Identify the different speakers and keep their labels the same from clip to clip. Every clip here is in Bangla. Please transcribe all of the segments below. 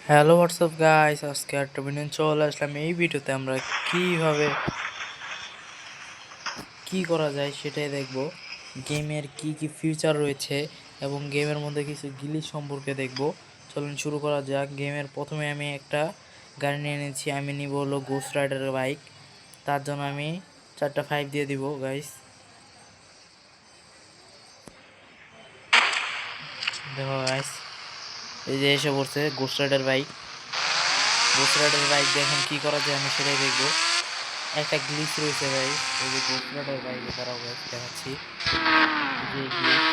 Speaker 1: হ্যালো হোয়াটসঅ্যাপ গাইস, আজকে একটা ভিডিও চলে আসলাম। এই ভিডিওতে আমরা কিভাবে কি করা যায় সেটাই দেখব। গেমের কি কি ফিচার রয়েছে এবং গেমের মধ্যে কিছু গ্লিচ সম্পর্কে দেখব। চলুন শুরু করা যাক। গেমের প্রথমে আমি একটা গাড়ি নিয়ে নিচ্ছি। আমি নিব হলো গোস্ট রাইডারের বাইক। তার জন্য আমি 4টা 5 দিয়ে দিব গাইস। দেখো গাইস, এই যে এসে পড়ছে ghost rider bike. Ghost rider bike দেখেন কি করা যায় আমি সেটাই দেখবো। একটা গ্লিচ রয়েছে ভাই, এই যে গোস্ট রাইডার বাইকে দাঁড়াও গাইস দেখাচ্ছি। এই যে গ্লিচ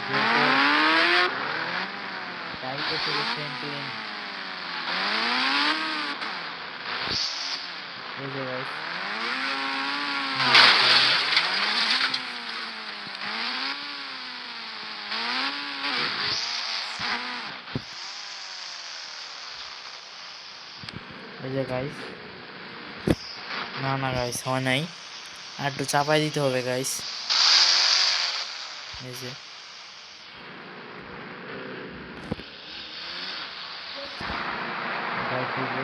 Speaker 1: যেহেতু বাইকে থেকে ফ্রেন্ডলিন, এই যে গাইস এই যে গাইস, না না গাইস হয় নাই, আর একটু চাপাই দিতে হবে গাইস। এই যে গাইস, এই যে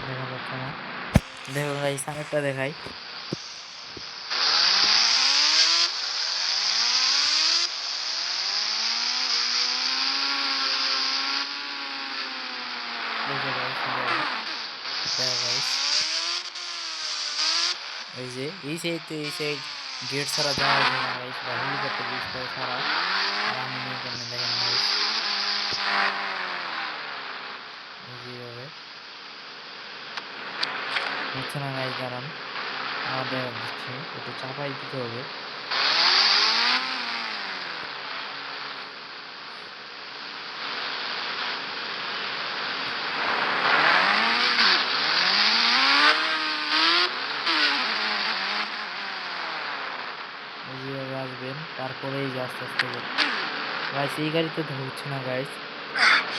Speaker 1: দেখা যাচ্ছে না, দেখো গাইস আরেকটা দেখাই। এই যে গাইস, দেখো গাইস, এই যে এই সাইড তো এই সাইড গেট ছাড়া যাওয়া যায় না গাইস, বা হেলিকপ্টার ইউজ করে ছাড়া। আর আমি নিয়ে কেমন দেখেন গাইস, এই যে এইভাবে হচ্ছে না গাইস, দাঁড়ান আমাদের দিচ্ছি, একটু চাপাই দিতে হবে। যেভাবে আসবেন তারপরে এই যে আস্তে আস্তে গাইস, এই গাড়িতে তো হচ্ছে না গাইস।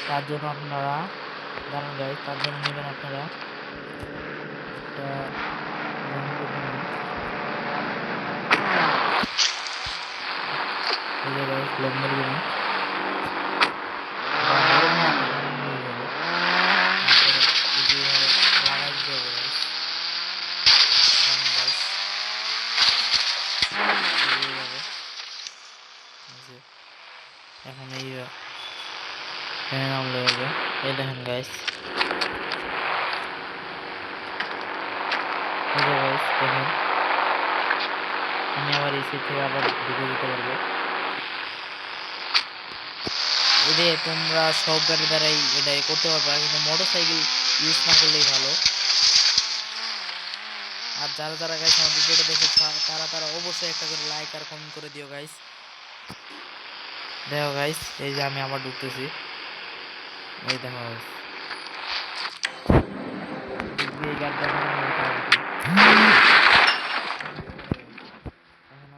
Speaker 1: তার জন্য আপনারা দাঁড়ান গাইস, তার জন্য নেবেন আপনারা একটা ল্যাম্বরগিনি। এই যে গাইস ল্যাম্বরগিনি লাগাই দিতে হবে গাইস। এখন এই নামলে হবে। এই দেখেন গাইস, এই যে গাইস দেখেন, আমি আবার এই সাইড থেকে আবার ঢুকে দিতে পারবো। এতে তোমরা সব গাড়ি দ্বারাই এটাই করতে পারবে, কিন্তু মোটর সাইকেল ইউজ না করলেই ভালো। আর যারা যারা গাইস আমার ভিডিওটা দেখে তারা তারা অবশ্যই একটা করে লাইক আর কমেন্ট করে দিও গাইস। দেখো গাইস, এই যে আমি আবার ঢুকতেছি, এই দেখো গাইস, এই গাড়িটা এখন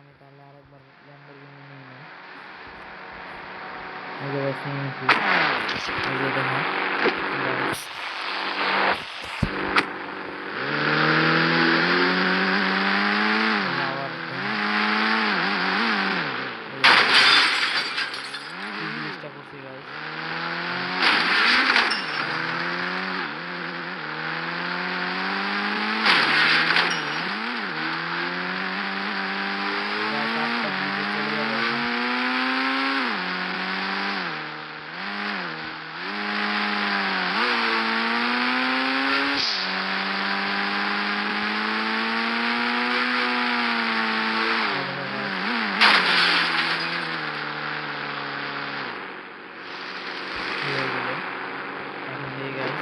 Speaker 1: আমি তাহলে আরেকবার ল্যাম্বরগিনি নিয়ে নিই। এই যে গাইস নিয়ে নিয়েছি, এই যে দেখো গাইস, আবার জিনিসটা করছি গাইস। চলে যাবো এখন। এখন এই গাইস,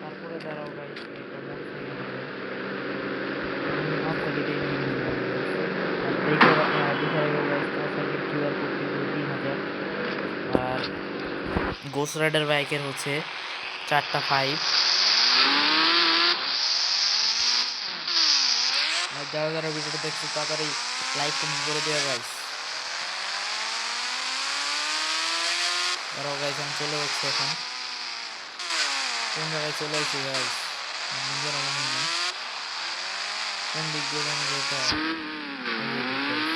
Speaker 1: তারপরে দাঁড়াও গাইস, একটা মোটরসাইকেল নেবে, আমি হাত থেকে টেনে নিয়ে নিলাম গাইস। আর দেখে রাখবো গাইস, মোটরসাইকেল কিউআর কোড কিন্তু 3000। আর গোস্ট রাইডার বাইকের হচ্ছে 4টা 5। আর যারা যারা ভিডিওটা দেখছো তাড়াতাড়ি লাইক কমেন্ট করে দেওয়া গাইস। দাঁড়াও গাইস, আমি চলে যাচ্ছি এখন। কোন জায়গায় চলে আসছি গাইস, নিজের মনে নেই কোন দিক দিয়ে জানি যেতে হয়। এই যে দিক গাইস,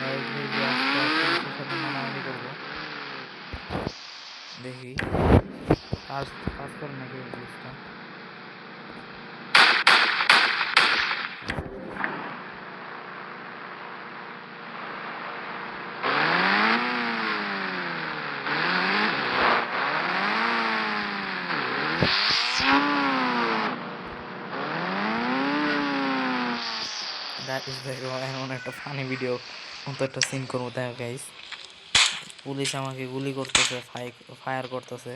Speaker 1: গাইস এই যে আজকে পুলিশের সাথে মারামারি করবো, দেখি কাজ কাজ করে নাকি এই জিনিসটা। গাইস দেখো এমন একটা ফানি ভিডিও মতো একটা সিন করবো, দেখো গাইস পুলিশ আমাকে গুলি করতেছে, ফায়ার করতেছে,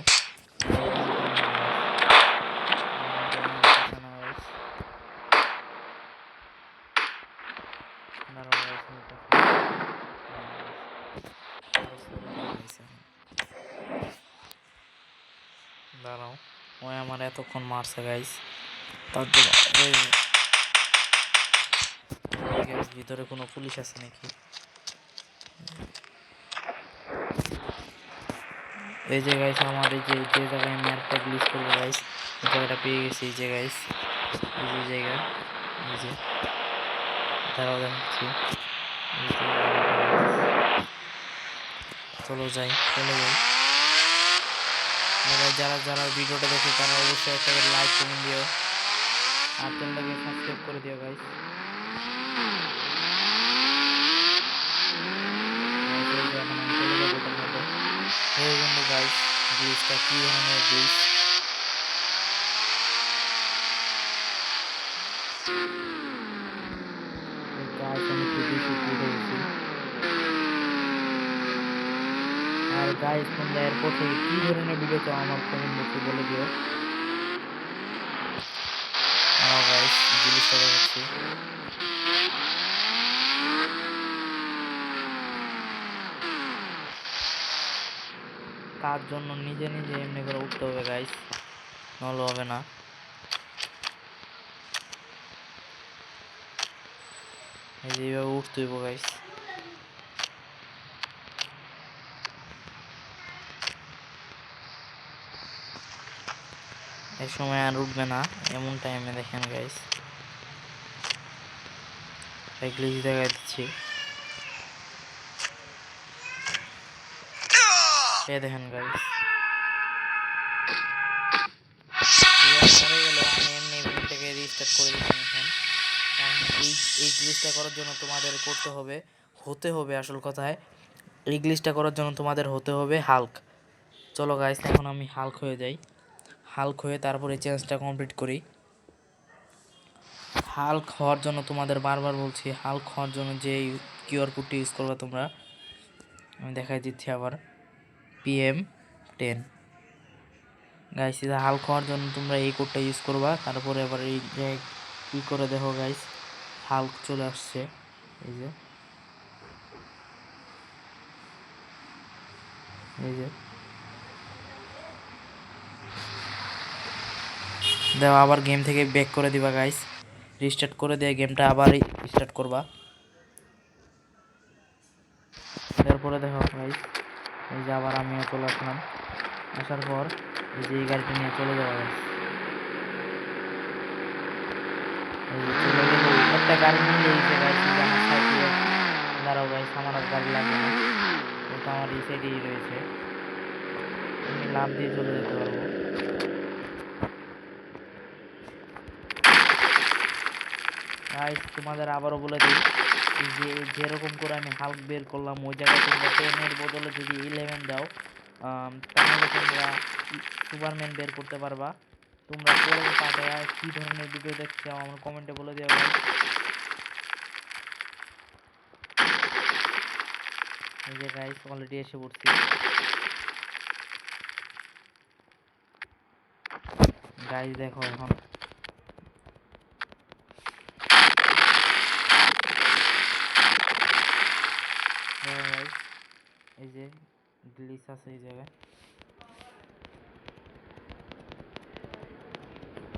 Speaker 1: দাঁড়াও ওই আমার এতক্ষণ মারছে গাইস, তার জন্য ভিতরে কোনো পুলিশ আছে নাকি। এই যে গাইস আমার এই যে জায়গায় আমি একটা গ্লিচ করবো গাইস, এই জায়গাটা পেয়ে গেছি। এই যে গাইস এই যে জায়গা, এই যে দাঁড়াও দেখাচ্ছি, চলো যাই চলে যাই। যারা যারা ভিডিওটা দেখে তারা অবশ্যই একটা করে লাইক কমেন্ট দিও আর চ্যানেলটাকে সাবস্ক্রাইব করে দিও গাইস। এখন আমি চলে যাবো ওটার মধ্যে। এই বন্ধু গাইস ব্রিজটা কি ধরনের ব্রিজ, আর গাইস তোমরা এরপর থেকে কি ধরনের ভিডিও চাও আমার কমেন্ট বক্সে বলে দিও। গাইস জিনিসটা দেখাচ্ছি, তার জন্য নিজে নিজে এমনি করে উঠতে হবে গাইস, নাহলে হবে না। এই যে এইভাবে উঠতে হইব গাইস। এই সময় আর উঠবে না এমন টাইমে দেখেন গাইস, গ্লিচ দেখাই দিচ্ছি। এই দেখেন গাইস মরে গেল, আমি এমনি ভিডিওটাকে রিস্টার্ট করে দিলাম এখন। এই গ্লিচটা করার জন্য তোমাদের করতে হবে, হতে হবে আসল কথায়, এই গ্লিচটা করার জন্য তোমাদের হতে হবে হাল্ক। চলো গাইস এখন আমি হাল্ক হয়ে যাই, হাল্ক হয়ে তারপরে চেঞ্জটা কমপ্লিট করি। হাল্ক হওয়ার জন্য তোমাদের বারবার বলছি, হাল্ক হওয়ার জন্য যে কিউআর কোডটি ইউজ করবে তোমরা, আমি দেখাই দিচ্ছি আবার, PM10 গাইস। হাল্ক হওয়ার জন্য তোমরা এই কোডটা ইউজ করবা, তারপরে আবার এই যে কি করে দেখো গাইস হাল্ক চলে আসছে। এই যে এই যে দেখো আবার গেম থেকে ব্যাক করে দিবা গাইস, রিস্টার্ট করে দিয়ে গেমটা আবার স্টার্ট করবা। তারপরে দেখো গাইস এই যে আবার আমিও চলে আসলাম, আসার পর এই যে এই গাড়িটা নিয়ে চলে যাওয়া গাইস। এই যে চলে গেল, একটা গাড়ি নিয়ে এই যে গাইস আমার সাইকেলে, দাঁড়াও গাইস আমার আর গাড়ি লাগবে না, ওটা আমার এই সাইডেই রয়েছে, আমি লাভ দিয়ে চলে যেতে পারবো। গাইস তোমাদের আবারও বলে দিই, যে যেরকম করে আমি হাল্ক বের করলাম ওই জায়গায় তোমরা 10-এর বদলে যদি 11 দাও তাহলে তোমরা সুপারম্যান বের করতে পারবা। তোমরা পরের পার্টে কী ধরনের ভিডিও দেখতে চাও আমার কমেন্টে বলে দিও গাইস। এই যে গাইস অলরেডি এসে পড়ছি গাইস, দেখো এখন এই যে গ্লিচ আছে এই জায়গায়,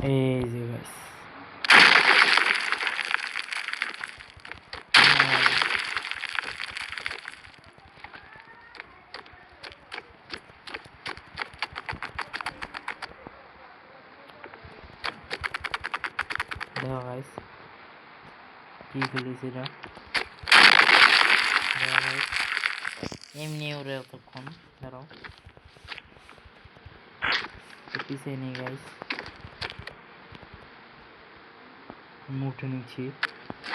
Speaker 1: এই যে গাইস, দেখো গাইস কি খেলিস এটা, দেখো গাইস এমনি ওরে এতক্ষণ ধরো পিছিয়ে নেই গাইস, মুঠে নিচ্ছি।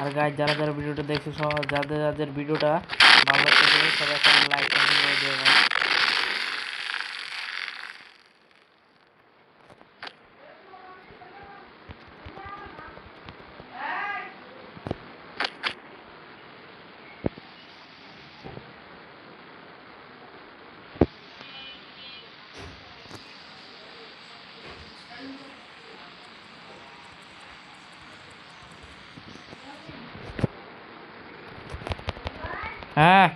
Speaker 1: আর গাইস যারা যারা ভিডিওটা দেখছো সব যাদের যাদের ভিডিওটা ভালো লাগছে সবাই একটা লাইক কমেন্ট করে দিও গাইস। হ্যাঁ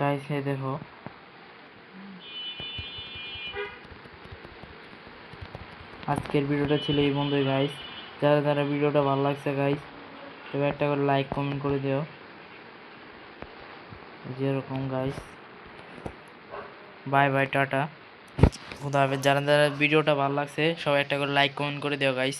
Speaker 1: গাইস এই দেখো আজকের ভিডিওটা ছিল এই বন্ধুই গাইস। যারা যারা ভিডিওটা ভালো লাগছে গাইস তবে একটা করে লাইক কমেন্ট করে দিও যেরকম গাইস। বাই বাই, টাটা, খুদা হাফেজ। যারা যারা ভিডিওটা ভালো লাগছে সবাই একটা করে লাইক কমেন্ট করে দিও গাইস।